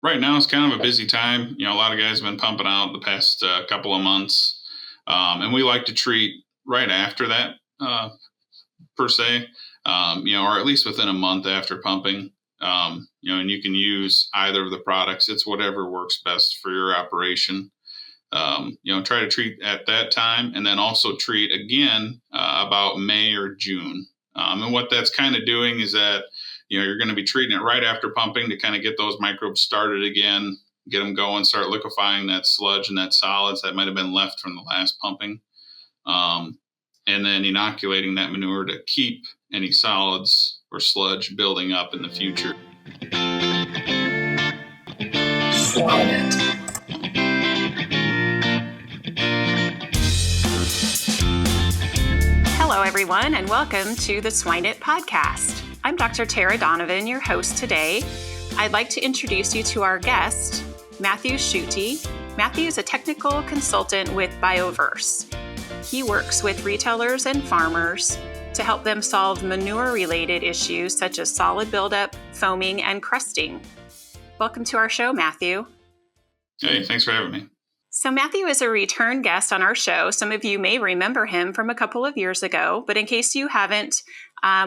Right now it's kind of a busy time. A lot of guys have been pumping out the past couple of months, and we like to treat right after that, per se, or at least within a month after pumping. And you can use either of the products. It's whatever works best for your operation. Try to treat at that time, and then also treat again about May or June. And what that's kind of doing is that you're going to be treating it right after pumping to kind of get those microbes started again, get them going, start liquefying that sludge and that solids that might have been left from the last pumping, and then inoculating that manure to keep any solids or sludge building up in the future. Swine. Hello, everyone, and welcome to the 𝗺𝗀 podcast. I'm Dr. 𝗟𝗶𝘀𝗃𝗀𝗃, your host today. I'd like to introduce you to our guest, Matthew Schutte. Matthew is a technical consultant with 𝗵𝗺𝘆. He works with retailers and farmers to help them solve manure-related issues such as solid buildup, foaming, and crusting. Welcome to our show, Matthew. Hey, thanks for having me. So Matthew is a return guest on our show. Some of you may remember him from a couple of years ago, but in case you haven't,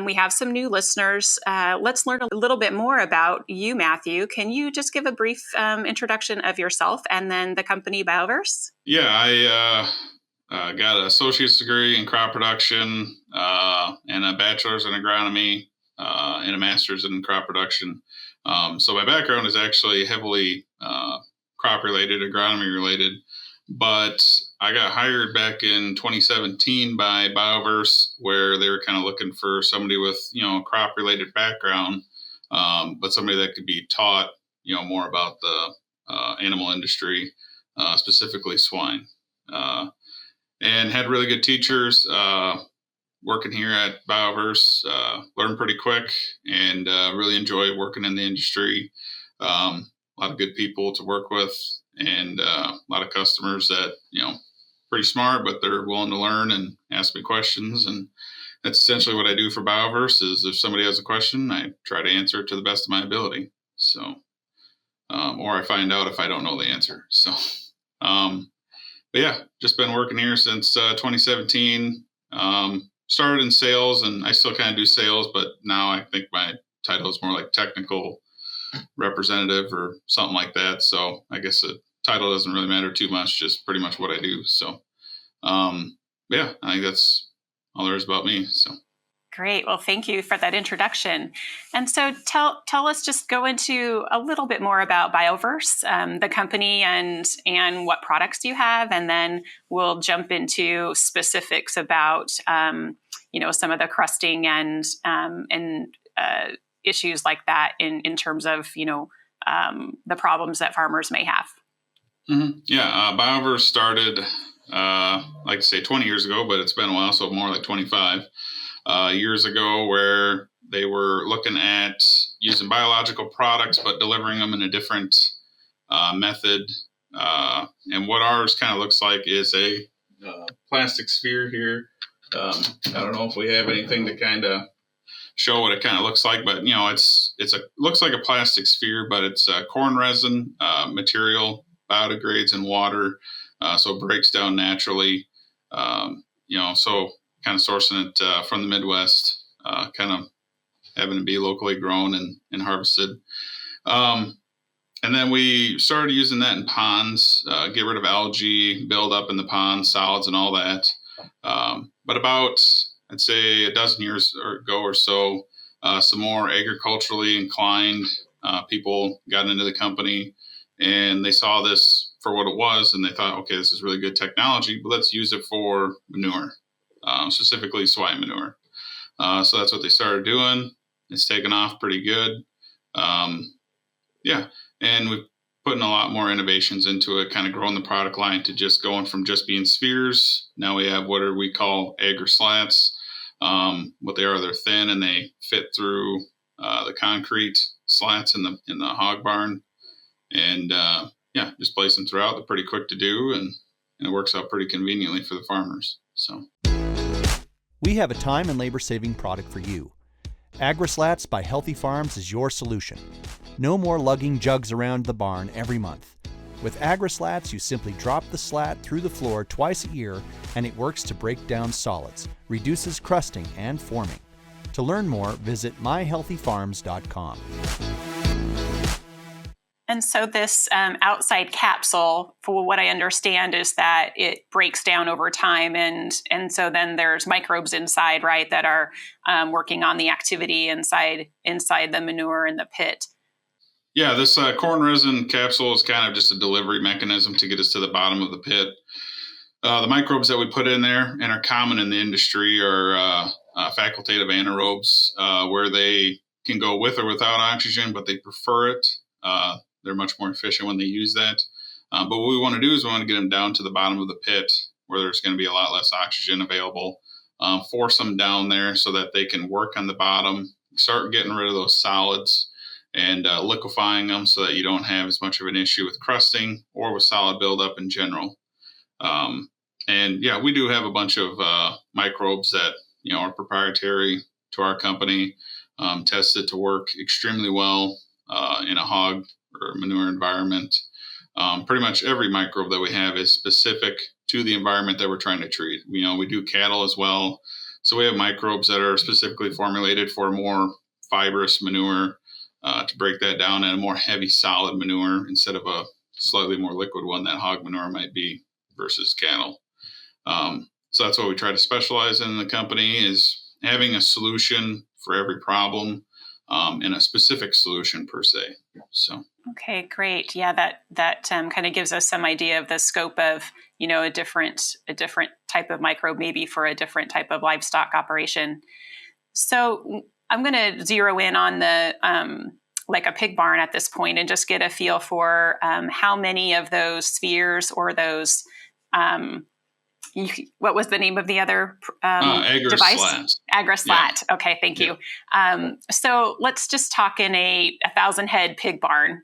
we have some new listeners. Let's learn a little bit more about you, Matthew. Can you just give a brief introduction of yourself and then the company 𝗵𝗺𝘆? Yeah, I got an associate's degree in crop production and a bachelor's in agronomy and a master's in crop production. So my background is actually heavily crop-related, agronomy-related, but I got hired back in 2017 by 𝗵𝗺𝘆, where they were kind of looking for somebody with, a crop-related background, but somebody that could be taught, more about the animal industry, specifically swine, and had really good teachers working here at 𝗵𝗺𝘆. Learned pretty quick and really enjoy working in the industry. A lot of good people to work with, and a lot of customers that, pretty smart, but they're willing to learn and ask me questions. And that's essentially what I do for 𝗵𝗺𝘆 is if somebody has a question, I try to answer it to the best of my ability. So, or I find out if I don't know the answer. So, but yeah, just been working here since 2017. Started in sales, and I still kind of do sales, but now I think my title is more like technical representative or something like that. So I guess the title doesn't really matter too much, just pretty much what I do. So, yeah, I think that's all there is about me. So. Great. Well, thank you for that introduction. And so tell us, just go into a little bit more about 𝗵𝗺𝘆, the company, and what products do you have, and then we'll jump into specifics about, some of the crusting and issues like that in terms of, the problems that farmers may have. Mm-hmm. Yeah, 𝗵𝗺𝘆 started, like to say 20 years ago, but it's been a while, so more like 25 years ago, where they were looking at using biological products, but delivering them in a different method. And what ours kind of looks like is a plastic sphere here. I don't know if we have anything to kind of show what it kind of looks like, but looks like a plastic sphere, but it's corn resin material, biodegrades in water, so it breaks down naturally. So kind of sourcing it from the Midwest, kind of having to be locally grown and harvested. And then we started using that in ponds, get rid of algae, build up in the pond, solids and all that. But about, I'd say, a dozen years ago or so, some more agriculturally inclined people got into the company, and they saw this for what it was, and they thought, okay, this is really good technology, but let's use it for manure, specifically swine manure. So that's what they started doing. It's taken off pretty good. And we've putting a lot more innovations into it, kind of growing the product line to just going from just being spheres. Now we have what we call agar slats. What they are, they're thin and they fit through the concrete slats in the hog barn, and just place them throughout. They're pretty quick to do, and it works out pretty conveniently for the farmers. So we have a time and labor saving product for you. 𝗟𝗏𝗀𝗃 by Healthy Farms is your solution. No more lugging jugs around the barn every month. With 𝗟𝗏𝗀𝗃, you simply drop the slat through the floor twice a year, and it works to break down solids, reduces crusting and forming. To learn more, visit myhealthyfarms.com. And so this outside capsule, for what I understand, is that it breaks down over time, and so then there's microbes inside, right, that are working on the activity inside the manure in the pit. Yeah, this corn resin capsule is kind of just a delivery mechanism to get us to the bottom of the pit. The microbes that we put in there and are common in the industry are facultative anaerobes, where they can go with or without oxygen, but they prefer it. They're much more efficient when they use that. But what we want to do is we want to get them down to the bottom of the pit where there's going to be a lot less oxygen available. Force them down there so that they can work on the bottom, start getting rid of those solids and liquefying them so that you don't have as much of an issue with crusting or with solid buildup in general. And yeah, we do have a bunch of microbes that are proprietary to our company, tested to work extremely well in a hog or manure environment. Pretty much every microbe that we have is specific to the environment that we're trying to treat. We do cattle as well. So we have microbes that are specifically formulated for more fibrous manure to break that down in a more heavy solid manure instead of a slightly more liquid one that hog manure might be versus cattle. So that's what we try to specialize in the company, is having a solution for every problem and a specific solution per se. So. Okay, great. Yeah, that kind of gives us some idea of the scope of, a different type of microbe, maybe for a different type of livestock operation. So I'm going to zero in on the like a pig barn at this point and just get a feel for how many of those spheres or those what was the name of the other device? 𝗟𝗏𝗀𝗃. Yeah. Okay, thank you. So let's just talk in a 1,000 head pig barn,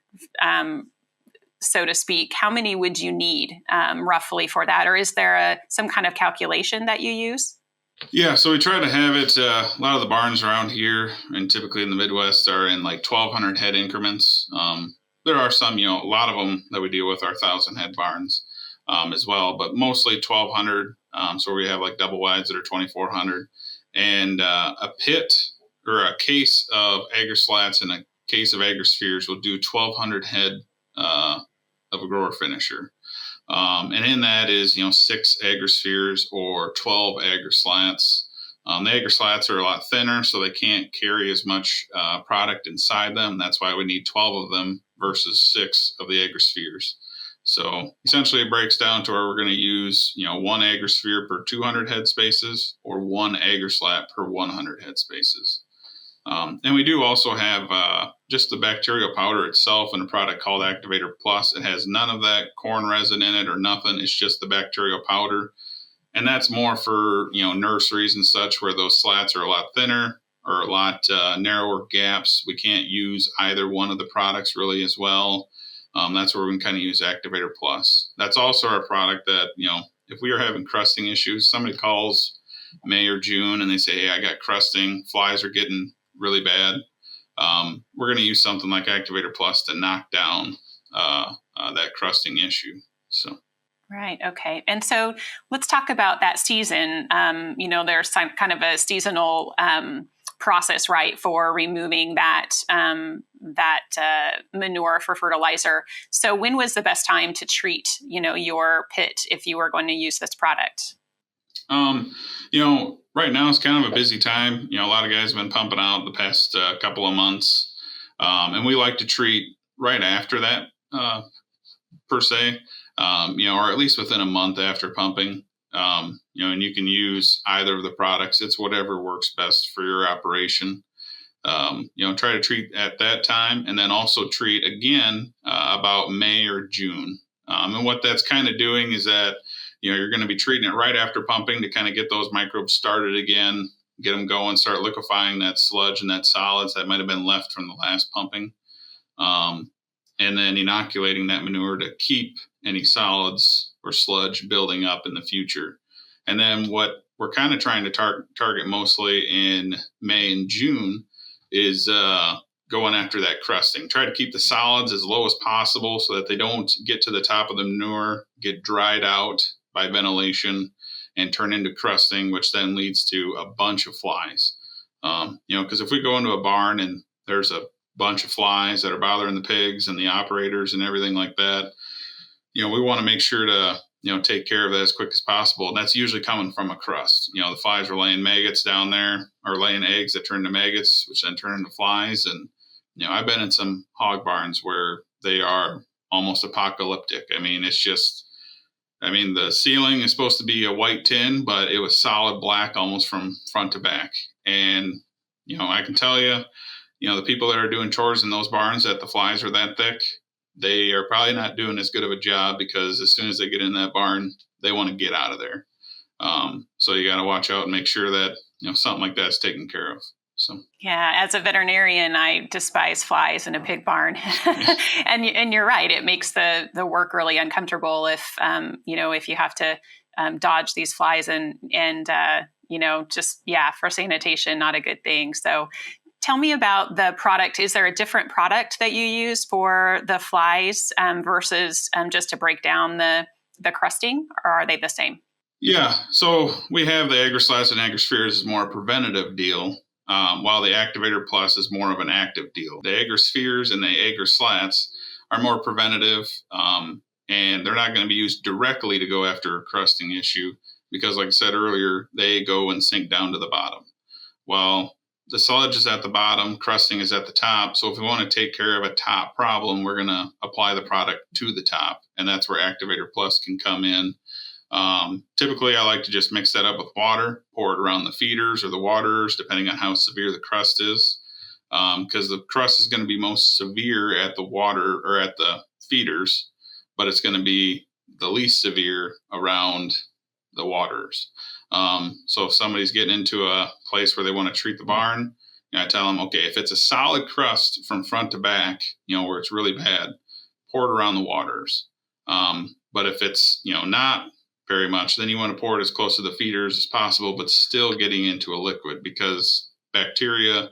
so to speak. How many would you need roughly for that? Or is there some kind of calculation that you use? Yeah, so we try to have it, a lot of the barns around here and typically in the Midwest are in like 1,200 head increments. There are some, a lot of them that we deal with are 1,000 head barns. As well, but mostly 1,200. So we have like double wides that are 2,400, and a pit or a case of 𝗟𝗏𝗀𝗃s and a case of 𝗟𝗏spheres will do 1,200 head of a grower finisher, and in that is 6 𝗟𝗏spheres or 12 𝗟𝗏slats. The 𝗟𝗏slats are a lot thinner, so they can't carry as much product inside them. That's why we need 12 of them versus 6 of the 𝗟𝗏spheres. So essentially it breaks down to where we're going to use, 1 𝗟𝗏sphere per 200 head spaces or 1 𝗟𝗏slat per 100 head spaces. And we do also have just the bacterial powder itself in a product called Activator Plus. It has none of that corn resin in it or nothing. It's just the bacterial powder. And that's more for, nurseries and such where those slats are a lot thinner or a lot narrower gaps. We can't use either one of the products really as well. That's where we can kind of use Activator Plus. That's also our product that, if we are having crusting issues, somebody calls May or June and they say, hey, I got crusting, flies are getting really bad. We're going to use something like Activator Plus to knock down that crusting issue. So. Right. Okay. And so let's talk about that season. There's some kind of a seasonal process, right, for removing that manure for fertilizer. So when was the best time to treat, your pit if you were going to use this product? Right now it's kind of a busy time. A lot of guys have been pumping out the past couple of months. And we like to treat right after that, per se, or at least within a month after pumping. And you can use either of the products. It's whatever works best for your operation. Try to treat at that time and then also treat again about May or June. And what that's kind of doing is that, you're going to be treating it right after pumping to kind of get those microbes started again, get them going, start liquefying that sludge and that solids that might have been left from the last pumping. And then inoculating that manure to keep any solids or sludge building up in the future. And then what we're kind of trying to target mostly in May and June is going after that crusting. Try to keep the solids as low as possible so that they don't get to the top of the manure, get dried out by ventilation, and turn into crusting, which then leads to a bunch of flies. Because if we go into a barn and there's a bunch of flies that are bothering the pigs and the operators and everything like that, we want to make sure to take care of that as quick as possible. And that's usually coming from a crust. The flies are laying maggots down there, or laying eggs that turn into maggots, which then turn into flies. And I've been in some hog barns where they are almost apocalyptic. The ceiling is supposed to be a white tin, but it was solid black almost from front to back. And, I can tell you, the people that are doing chores in those barns that the flies are that thick, they are probably not doing as good of a job, because as soon as they get in that barn, they want to get out of there. So you got to watch out and make sure that, something like that's taken care of. So. Yeah, as a veterinarian, I despise flies in a pig barn, and you're right. It makes the work really uncomfortable if you have to dodge these flies and for sanitation, not a good thing. So, tell me about the product. Is there a different product that you use for the flies versus just to break down the crusting, or are they the same? Yeah, so we have the 𝗟𝗏𝘀𝗃 and 𝗟𝗏spheres is more a preventative deal. While the Activator Plus is more of an active deal. The 𝗟𝗏spheres and the 𝗟𝗏slats are more preventative, and they're not going to be used directly to go after a crusting issue, because, like I said earlier, they go and sink down to the bottom. While the sludge is at the bottom, crusting is at the top. So if we want to take care of a top problem, we're going to apply the product to the top, and that's where Activator Plus can come in. Typically, I like to just mix that up with water, pour it around the feeders or the waterers, depending on how severe the crust is, because the crust is going to be most severe at the water or at the feeders, but it's going to be the least severe around the waterers. So if somebody's getting into a place where they want to treat the barn, I tell them, okay, if it's a solid crust from front to back, where it's really bad, pour it around the waterers. But if it's, not very much, then you want to pour it as close to the feeders as possible, but still getting into a liquid, because bacteria,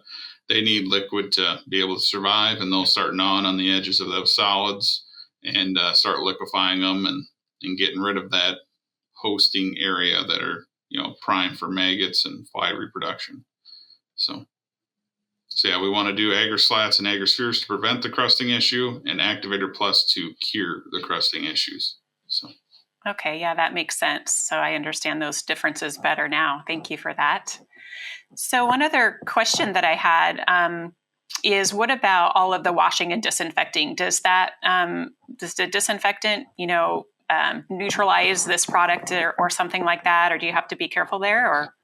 they need liquid to be able to survive, and they'll start gnawing on the edges of those solids and start liquefying them and getting rid of that hosting area that are, prime for maggots and fly reproduction. So yeah, we want to do 𝗟𝗏slats and 𝗟𝗏spheres to prevent the crusting issue, and Activator Plus to cure the crusting issues. So. Okay, yeah, that makes sense. So I understand those differences better now. Thank you for that. So one other question that I had is, what about all of the washing and disinfecting? Does the disinfectant, neutralize this product or something like that? Or do you have to be careful there? Or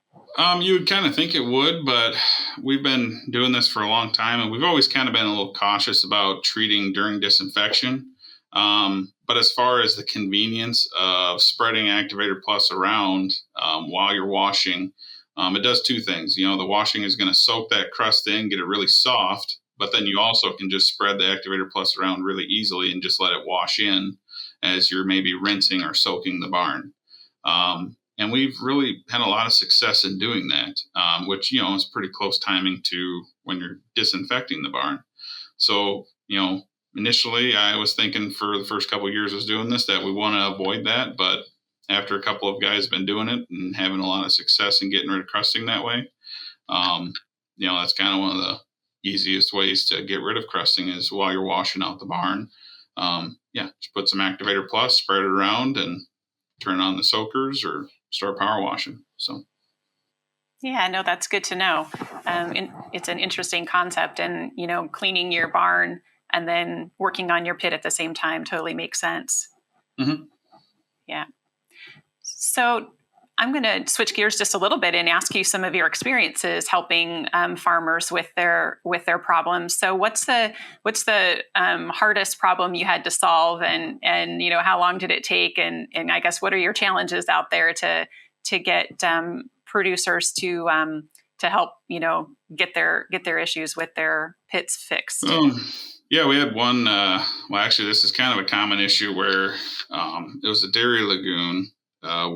you would kind of think it would, but we've been doing this for a long time, and we've always kind of been a little cautious about treating during disinfection. But as far as the convenience of spreading Activator Plus around while you're washing, it does two things. The washing is going to soak that crust in, get it really soft, but then you also can just spread the Activator Plus around really easily and just let it wash in as you're maybe rinsing or soaking the barn. And we've really had a lot of success in doing that, which, is pretty close timing to when you're disinfecting the barn. So, initially, I was thinking for the first couple of years I was doing this that we want to avoid that. But after a couple of guys have been doing it and having a lot of success in getting rid of crusting that way, that's kind of one of the easiest ways to get rid of crusting is while you're washing out the barn. Just put some Activator Plus, spread it around, and turn on the soakers or start power washing. So. Yeah, no, that's good to know. It's an interesting concept, and, cleaning your barn and then working on your pit at the same time totally makes sense. Mm-hmm. Yeah. So I'm going to switch gears just a little bit and ask you some of your experiences helping farmers with their problems. So what's the hardest problem you had to solve, and how long did it take? And I guess what are your challenges out there to get producers to help get their issues with their pits fixed? Yeah, we had one. Actually, this is kind of a common issue where it was a dairy lagoon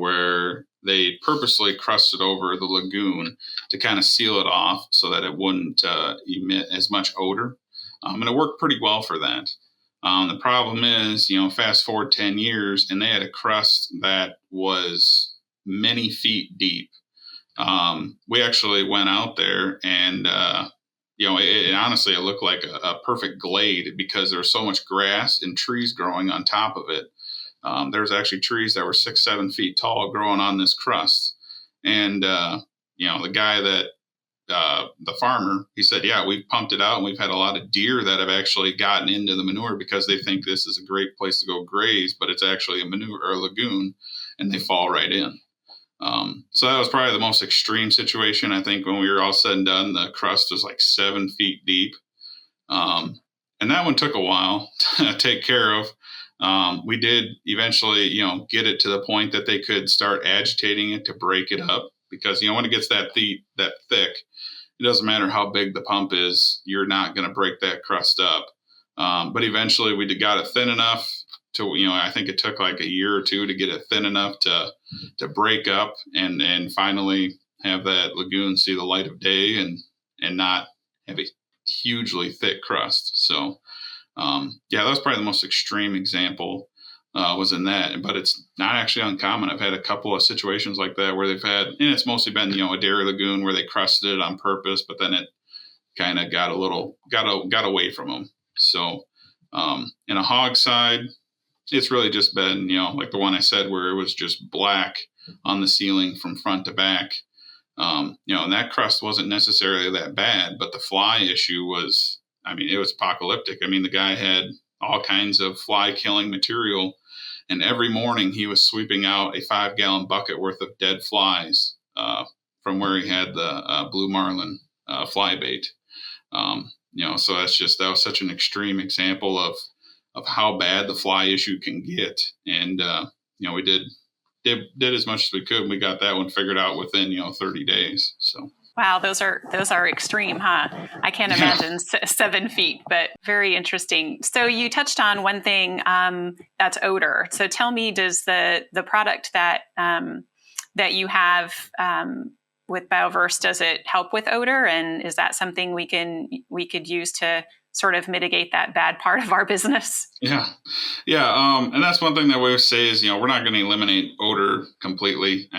where they purposely crusted over the lagoon to kind of seal it off so that it wouldn't emit as much odor. And it worked pretty well for that. The problem is, fast forward 10 years, and they had a crust that was many feet deep. We actually went out there and, honestly, it looked like a perfect glade because there was so much grass and trees growing on top of it. There was actually trees that were 6-7 feet tall growing on this crust. And, the guy that, the farmer, he said, yeah, we've pumped it out and we've had a lot of deer that have actually gotten into the manure because they think this is a great place to go graze, but it's actually a manure or a lagoon and they fall right in. So that was probably the most extreme situation. I think when we were all said and done, the crust was like 7 feet deep. And that one took a while to take care of. We did eventually, get it to the point that they could start agitating it to break it up because, when it gets that thick, it doesn't matter how big the pump is, you're not going to break that crust up. But eventually we got it thin enough to, I think it took like a year or two to get it thin enough to break up and finally have that lagoon see the light of day and not have a hugely thick crust. So, that was probably the most extreme example was in that, but it's not actually uncommon. I've had a couple of situations like that where they've had, and it's mostly been, a dairy lagoon where they crusted it on purpose, but then it kind of got away from them. So, in a hog side, it's really just been, like the one I said, where it was just black on the ceiling from front to back. And that crust wasn't necessarily that bad, but the fly issue was, it was apocalyptic. The guy had all kinds of fly killing material. And every morning he was sweeping out a 5-gallon bucket worth of dead flies from where he had the blue marlin fly bait. So that was such an extreme example of how bad the fly issue can get. And, we did as much as we could. And we got that one figured out within, 30 days. So. Wow, those are extreme, huh? I can't imagine 7 feet, but very interesting. So you touched on one thing, that's odor. So tell me, does the product that you have with 𝗪𝗪𝘀, does it help with odor? And is that something we could use to sort of mitigate that bad part of our business? Yeah. And that's one thing that we always say is, we're not going to eliminate odor completely.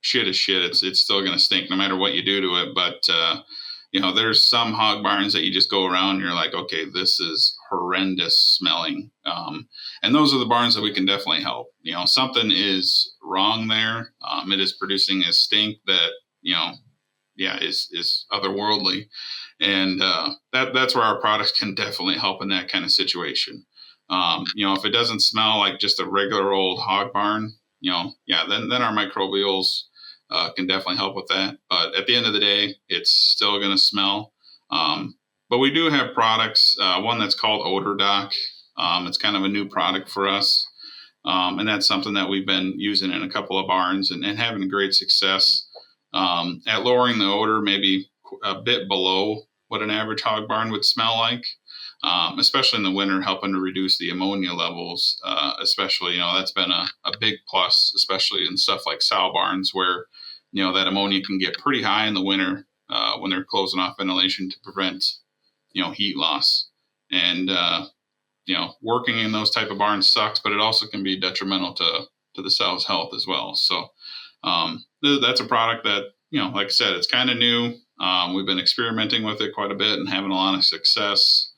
Shit is shit. It's still going to stink no matter what you do to it. But, there's some hog barns that you just go around and you're like, okay, this is horrendous smelling. And those are the barns that we can definitely help. Something is wrong there. It is producing a stink that, is otherworldly. And that's where our products can definitely help in that kind of situation. If it doesn't smell like just a regular old hog barn, then our microbials can definitely help with that. But at the end of the day, it's still going to smell. But we do have products, one that's called Odor Doc. It's kind of a new product for us. And that's something that we've been using in a couple of barns and having great success at lowering the odor, maybe a bit below what an average hog barn would smell like. Especially in the winter, helping to reduce the ammonia levels, especially, that's been a big plus, especially in stuff like sow barns where, that ammonia can get pretty high in the winter when they're closing off ventilation to prevent, heat loss. And, working in those type of barns sucks, but it also can be detrimental to the sow's health as well. So that's a product that, like I said, it's kind of new. We've been experimenting with it quite a bit and having a lot of success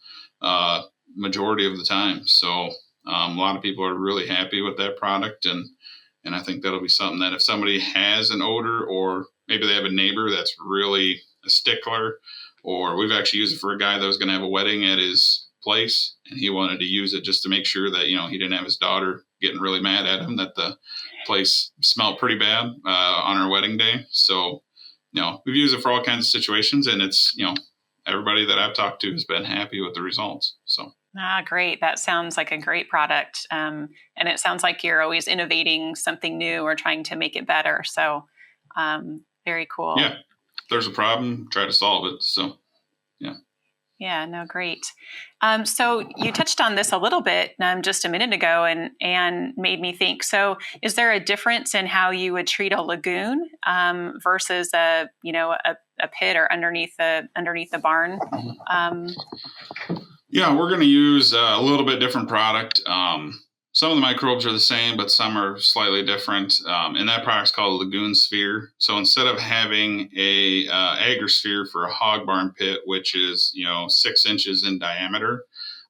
majority of the time. So a lot of people are really happy with that product. And I think that'll be something that if somebody has an odor or maybe they have a neighbor that's really a stickler, or we've actually used it for a guy that was going to have a wedding at his place and he wanted to use it just to make sure that, he didn't have his daughter getting really mad at him that the place smelled pretty bad on our wedding day. So, we've used it for all kinds of situations and it's, everybody that I've talked to has been happy with the results. So. Great. That sounds like a great product. And it sounds like you're always innovating something new or trying to make it better. So very cool. Yeah. If there's a problem, try to solve it. So, yeah. Yeah, no, great. So you touched on this a little bit just a minute ago and made me think. So is there a difference in how you would treat a lagoon versus a pit or underneath the barn? Yeah, we're going to use a little bit different product. Some of the microbes are the same, but some are slightly different. And that product's called Lagoon Sphere. So instead of having a agrosphere for a hog barn pit, which is 6 inches in diameter,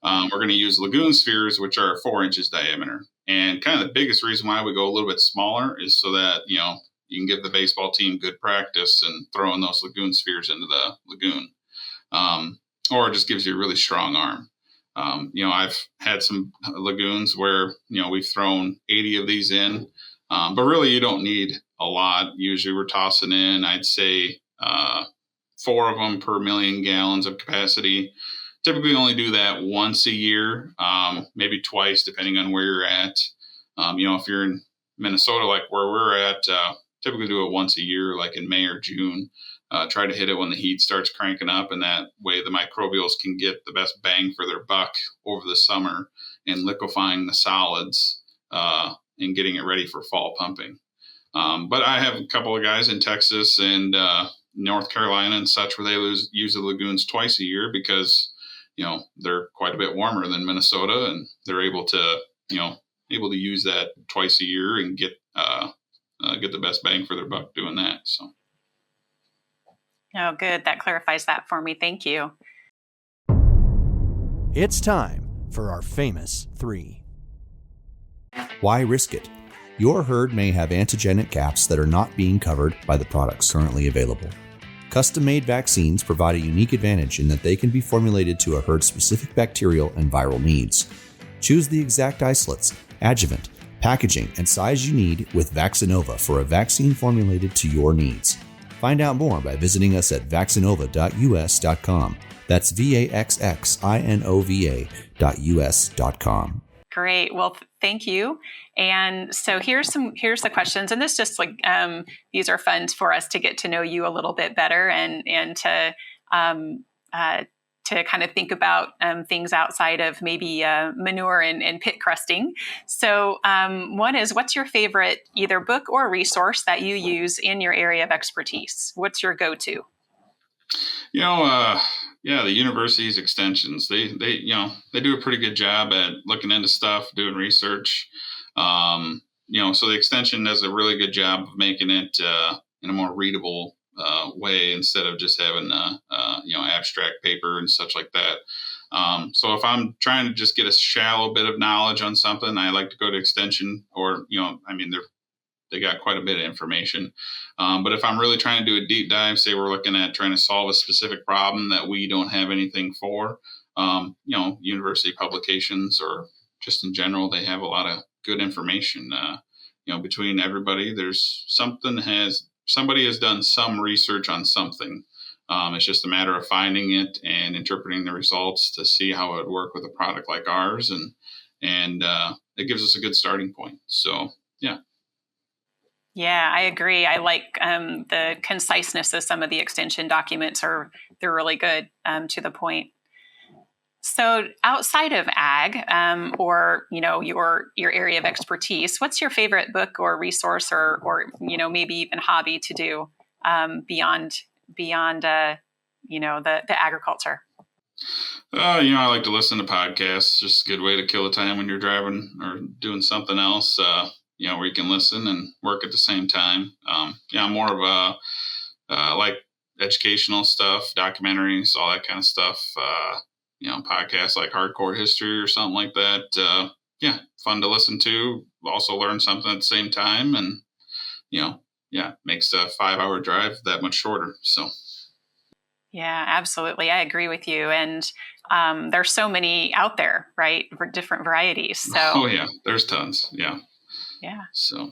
we're going to use lagoon spheres, which are 4 inches diameter. And kind of the biggest reason why we go a little bit smaller is so that you can give the baseball team good practice and throwing those lagoon spheres into the lagoon, or it just gives you a really strong arm. I've had some lagoons where, we've thrown 80 of these in, but really you don't need a lot. Usually we're tossing in, I'd say, 4 of them per million gallons of capacity. Typically only do that once a year, maybe twice, depending on where you're at. If you're in Minnesota, like where we're at, typically do it once a year, like in May or June. Try to hit it when the heat starts cranking up, and that way the microbials can get the best bang for their buck over the summer in liquefying the solids and getting it ready for fall pumping. But I have a couple of guys in Texas and North Carolina and such where they use the lagoons twice a year because they're quite a bit warmer than Minnesota, and they're able to use that twice a year and get the best bang for their buck doing that. So. Oh, good. That clarifies that for me. Thank you. It's time for our famous 3. Why risk it? Your herd may have antigenic gaps that are not being covered by the products currently available. Custom-made vaccines provide a unique advantage in that they can be formulated to a herd's specific bacterial and viral needs. Choose the exact isolates, adjuvant, packaging, and size you need with Vaccinova for a vaccine formulated to your needs. Find out more by visiting us at vaccinova.us.com. That's VAXXINOVA.us.com. Great. Well, thank you. And so here's the questions, and this just these are fun for us to get to know you a little bit better and to kind of think about things outside of maybe manure and pit crusting. So one is, what's your favorite either book or resource that you use in your area of expertise? What's your go-to? The university's extensions, they do a pretty good job at looking into stuff, doing research. So the extension does a really good job of making it in a more readable way instead of just having abstract paper and such like that. So if I'm trying to just get a shallow bit of knowledge on something, I like to go to extension, or they got quite a bit of information. But if I'm really trying to do a deep dive, say we're looking at trying to solve a specific problem that we don't have anything for, university publications or just in general, they have a lot of good information. Between everybody, there's somebody has done some research on something. It's just a matter of finding it and interpreting the results to see how it would work with a product like ours, and it gives us a good starting point. So, yeah. Yeah, I agree. I like the conciseness of some of the extension documents. They're really good, to the point. So outside of ag, or your area of expertise, what's your favorite book or resource, or maybe even hobby to do beyond the agriculture? I like to listen to podcasts. Just a good way to kill the time when you're driving or doing something else. Where you can listen and work at the same time. I'm more of a like educational stuff, documentaries, all that kind of stuff. Podcasts like Hardcore History or something like that. Fun to listen to. Also learn something at the same time, and makes a 5-hour drive that much shorter. So. Yeah, absolutely. I agree with you. And there's so many out there, right? For different varieties. So. Oh yeah, there's tons. Yeah. Yeah. So.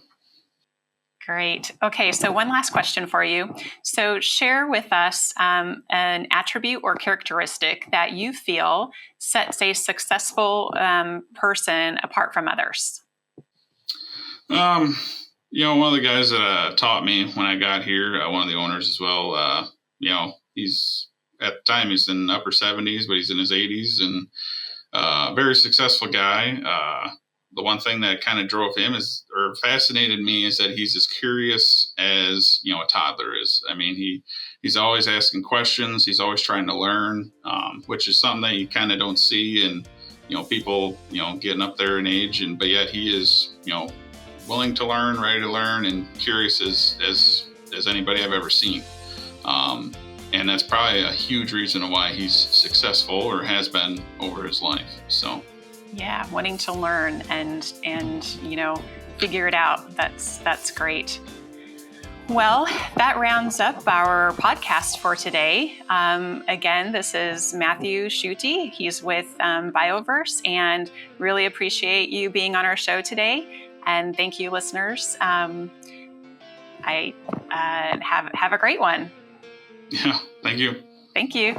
Great. Okay, so one last question for you. So share with us an attribute or characteristic that you feel sets a successful person apart from others. One of the guys that taught me when I got here, one of the owners as well, he's at the time he's in upper 70s, but he's in his 80s, and very successful guy. The one thing that kind of drove him or fascinated me is that he's as curious as, a toddler is. I mean, he's always asking questions. He's always trying to learn, which is something that you kind of don't see in, people, getting up there in age, but yet he is, willing to learn, ready to learn, and curious as anybody I've ever seen. And that's probably a huge reason why he's successful, or has been, over his life. So. Yeah, wanting to learn and figure it out. That's great. Well, that rounds up our podcast for today. Again, this is Matthew Schutte. He's with BioVerse, and really appreciate you being on our show today. And thank you, listeners. Have a great one. Yeah, thank you. Thank you.